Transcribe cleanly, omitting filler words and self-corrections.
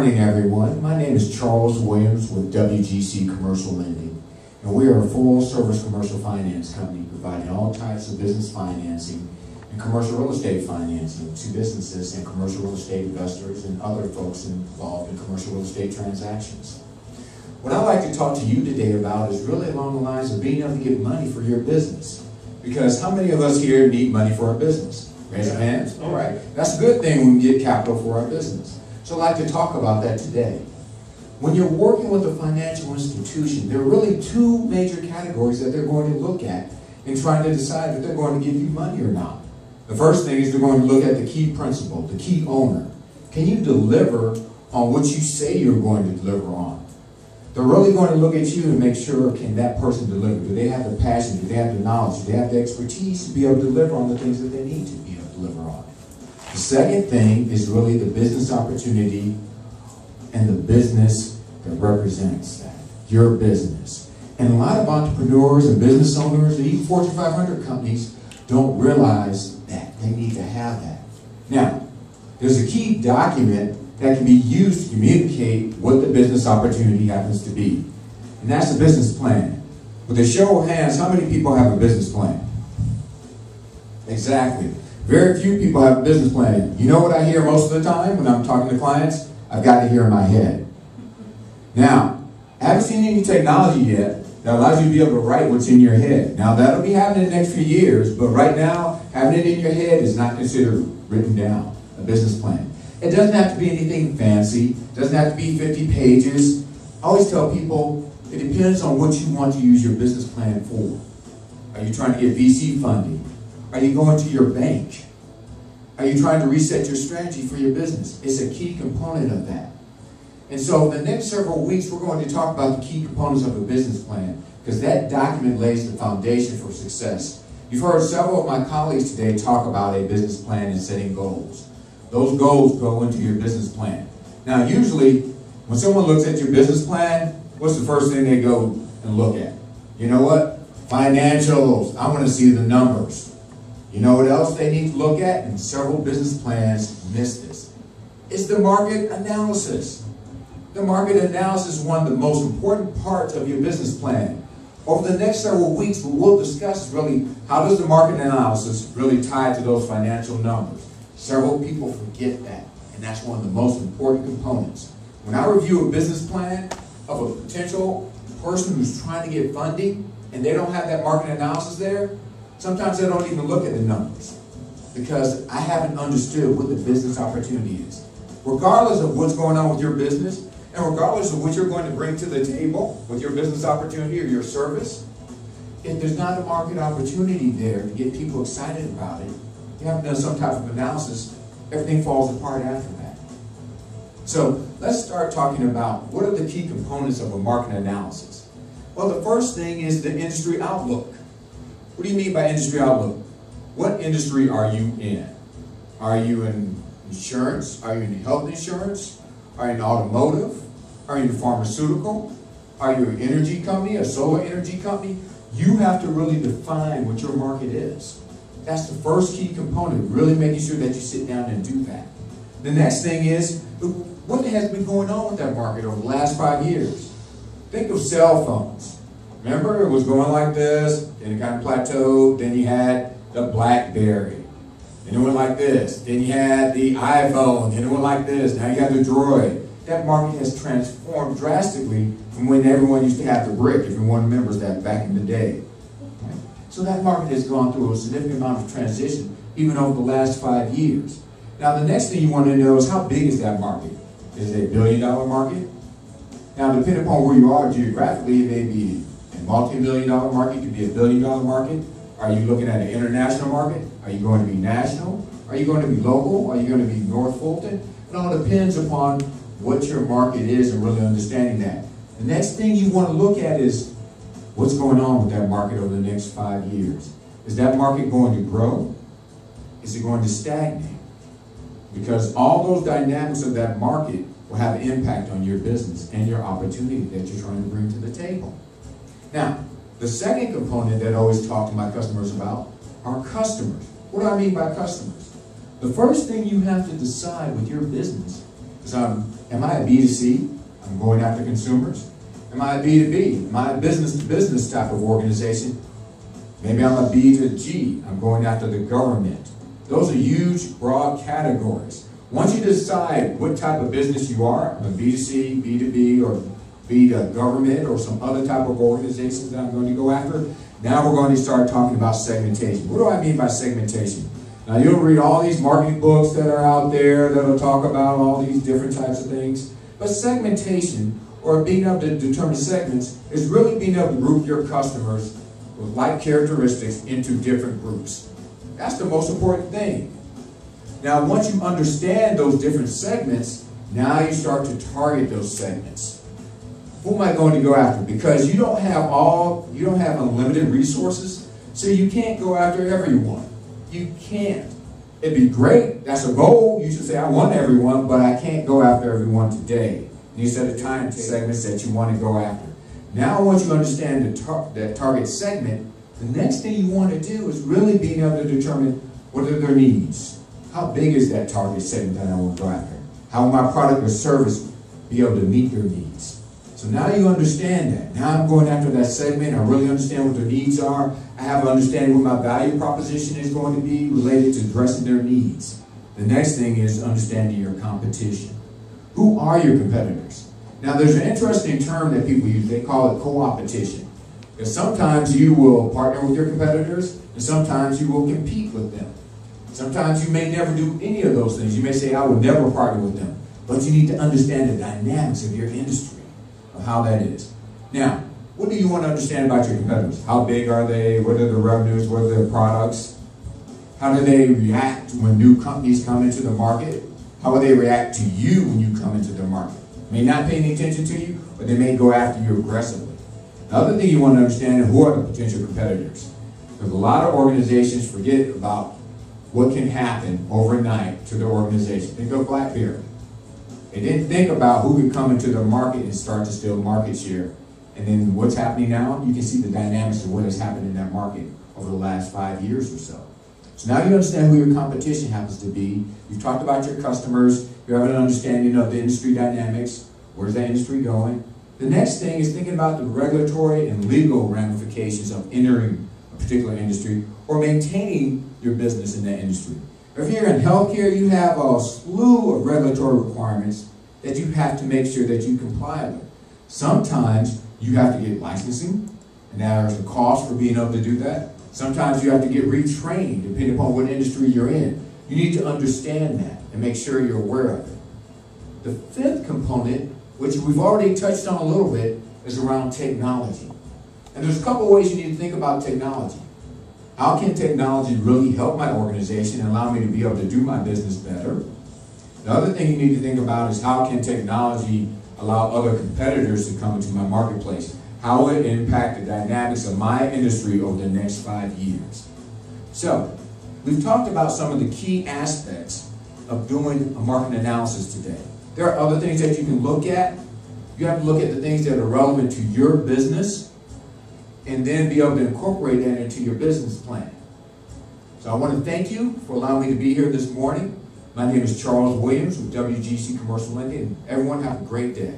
morning, everyone. My name is Charles Williams with WGC Commercial Lending, and we are a full-service commercial finance company providing all types of business financing and commercial real estate financing to businesses and commercial real estate investors and other folks involved in commercial real estate transactions. What I'd like to talk to you today about is really along the lines of being able to get money for your business. Because how many of us here need money for our business? Raise your hands. All right. That's a good thing when we get capital for our business. So I'd like to talk about that today. When you're working with a financial institution, there are really two major categories that they're going to look at in trying to decide if they're going to give you money or not. The first thing is they're going to look at the key principle, the key owner. Can you deliver on what you say you're going to deliver on? They're really going to look at you and make sure, can that person deliver? Do they have the passion? Do they have the knowledge? Do they have the expertise to be able to deliver on the things that they need to be able to deliver on? The second thing is really the business opportunity and the business that represents that, your business. And a lot of entrepreneurs and business owners and even Fortune 500 companies don't realize that they need to have that. Now, there's a key document that can be used to communicate what the business opportunity happens to be. And that's a business plan. With a show of hands, how many people have a business plan? Exactly. Very few people have a business plan. You know what I hear most of the time when I'm talking to clients? I've got to hear in my head. Now, I haven't seen any technology yet that allows you to be able to write what's in your head. Now, that'll be happening in the next few years, but right now, having it in your head is not considered written down, a business plan. It doesn't have to be anything fancy. It doesn't have to be 50 pages. I always tell people, it depends on what you want to use your business plan for. Are you trying to get VC funding? Are you going to your bank? Are you trying to reset your strategy for your business? It's a key component of that. And so in the next several weeks, we're going to talk about the key components of a business plan, because that document lays the foundation for success. You've heard several of my colleagues today talk about a business plan and setting goals. Those goals go into your business plan. Now, usually, when someone looks at your business plan, what's the first thing they go and look at? You know what? Financials. I want to see the numbers. You know what else they need to look at? And several business plans miss this. It's the market analysis. The market analysis is one of the most important parts of your business plan. Over the next several weeks, what we'll discuss is really how does the market analysis really tie to those financial numbers. Several people forget that, and that's one of the most important components. When I review a business plan of a potential person who's trying to get funding and they don't have that market analysis there, sometimes they don't even look at the numbers because I haven't understood what the business opportunity is. Regardless of what's going on with your business and regardless of what you're going to bring to the table with your business opportunity or your service, if there's not a market opportunity there to get people excited about it, you haven't done some type of analysis, everything falls apart after that. So let's start talking about what are the key components of a market analysis. Well, the first thing is the industry outlook. What do you mean by industry outlook? What industry are you in? Are you in insurance? Are you in health insurance? Are you in automotive? Are you in pharmaceutical? Are you an energy company, a solar energy company? You have to really define what your market is. That's the first key component, really making sure that you sit down and do that. The next thing is, what has been going on with that market over the last 5 years? Think of cell phones. Remember, it was going like this, then it kind of plateaued, then you had the BlackBerry, then it went like this, then you had the iPhone, then it went like this, now you got the Droid. That market has transformed drastically from when everyone used to have the brick, if everyone remembers that back in the day. So that market has gone through a significant amount of transition even over the last 5 years. Now the next thing you want to know is how big is that market? Is it a $1 billion market? Now depending upon where you are geographically, it may be a multi-million-dollar market, it could be a $1 billion market. Are you looking at an international market? Are you going to be national? Are you going to be local? Are you going to be North Fulton? It all depends upon what your market is and really understanding that. The next thing you want to look at is what's going on with that market over the next 5 years. Is that market going to grow? Is it going to stagnate? Because all those dynamics of that market will have an impact on your business and your opportunity that you're trying to bring to the table. Now, the second component that I always talk to my customers about are customers. What do I mean by customers? The first thing you have to decide with your business So am I a B2C? I'm going after consumers. Am I a B2B? Am I a business-to-business type of organization? Maybe I'm a B2G. I'm going after the government. Those are huge, broad categories. Once you decide what type of business you are, I'm a B2C, B2B, or B2 government, or some other type of organizations that I'm going to go after, now we're going to start talking about segmentation. What do I mean by segmentation? Now you'll read all these marketing books that are out there that'll talk about all these different types of things. But segmentation, or being able to determine segments, is really being able to group your customers with like characteristics into different groups. That's the most important thing. Now once you understand those different segments, now you start to target those segments. Who am I going to go after? Because you don't have unlimited resources, so you can't go after everyone. You can't. It'd be great. That's a goal. You should say, I want everyone, but I can't go after everyone today. And you set a time segments that you want to go after. Now once you understand that target segment, the next thing you want to do is really being able to determine what are their needs. How big is that target segment that I want to go after? How will my product or service be able to meet their needs? So now you understand that. Now I'm going after that segment. I really understand what their needs are. I have an understanding what my value proposition is going to be related to addressing their needs. The next thing is understanding your competition. Who are your competitors? Now there's an interesting term that people use. They call it co-opetition. Because sometimes you will partner with your competitors, and sometimes you will compete with them. Sometimes you may never do any of those things. You may say, I will never partner with them. But you need to understand the dynamics of your industry, of how that is. Now, what do you want to understand about your competitors? How big are they? What are their revenues? What are their products? How do they react when new companies come into the market? How will they react to you when you come into the market? May not pay any attention to you, but they may go after you aggressively. The other thing you want to understand is who are the potential competitors. Because a lot of organizations forget about what can happen overnight to their organization. Think of BlackBerry. They didn't think about who could come into the market and start to steal market share. And then what's happening now, you can see the dynamics of what has happened in that market over the last 5 years or so. So now you understand who your competition happens to be. You've talked about your customers. You have an understanding of the industry dynamics. Where's that industry going? The next thing is thinking about the regulatory and legal ramifications of entering a particular industry or maintaining your business in that industry. If you're in healthcare, you have a slew of regulatory requirements that you have to make sure that you comply with. Sometimes you have to get licensing, and there's a cost for being able to do that. Sometimes you have to get retrained, depending upon what industry you're in. You need to understand that and make sure you're aware of it. The fifth component, which we've already touched on a little bit, is around technology. And there's a couple of ways you need to think about technology. How can technology really help my organization and allow me to be able to do my business better? The other thing you need to think about is how can technology allow other competitors to come into my marketplace? How will it impact the dynamics of my industry over the next 5 years? So, we've talked about some of the key aspects of doing a market analysis today. There are other things that you can look at. You have to look at the things that are relevant to your business and then be able to incorporate that into your business plan. So I want to thank you for allowing me to be here this morning. My name is Charles Williams with WGC Commercial Lending, and everyone have a great day.